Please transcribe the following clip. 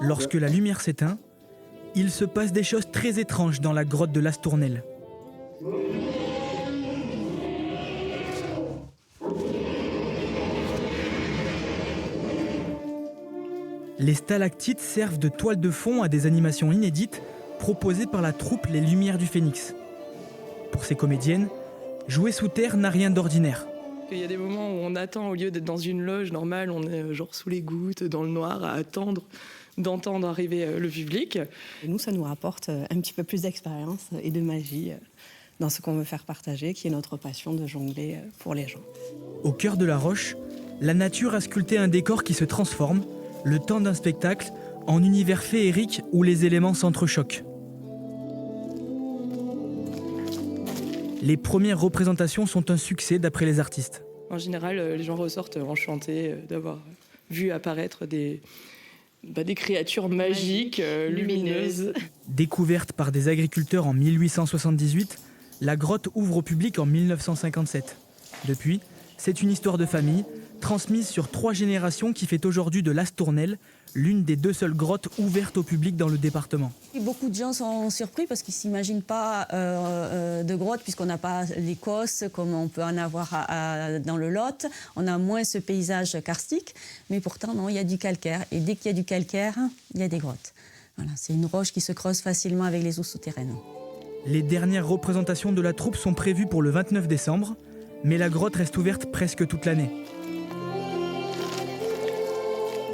Lorsque la lumière s'éteint, il se passe des choses très étranges dans la grotte de Lastournelle. Les stalactites servent de toile de fond à des animations inédites proposées par la troupe Les Lumières du Phénix. Pour ces comédiennes, jouer sous terre n'a rien d'ordinaire. Il y a des moments où on attend, au lieu d'être dans une loge normale, on est genre sous les gouttes, dans le noir, à attendre d'entendre arriver le public. Et nous, ça nous rapporte un petit peu plus d'expérience et de magie dans ce qu'on veut faire partager, qui est notre passion de jongler pour les gens. Au cœur de la roche, la nature a sculpté un décor qui se transforme, le temps d'un spectacle, en univers féerique où les éléments s'entrechoquent. Les premières représentations sont un succès d'après les artistes. En général, les gens ressortent enchantés d'avoir vu apparaître des créatures magiques, lumineuses. Découverte par des agriculteurs en 1878, la grotte ouvre au public en 1957. Depuis, c'est une histoire de famille, transmise sur 3 générations qui fait aujourd'hui de Lastournelle l'une des 2 seules grottes ouvertes au public dans le département. Beaucoup de gens sont surpris parce qu'ils ne s'imaginent pas de grotte puisqu'on n'a pas les cosses comme on peut en avoir dans le Lot. On a moins ce paysage karstique, mais pourtant non, il y a du calcaire. Et dès qu'il y a du calcaire, il y a des grottes. Voilà, c'est une roche qui se creuse facilement avec les eaux souterraines. Les dernières représentations de la troupe sont prévues pour le 29 décembre, mais la grotte reste ouverte presque toute l'année.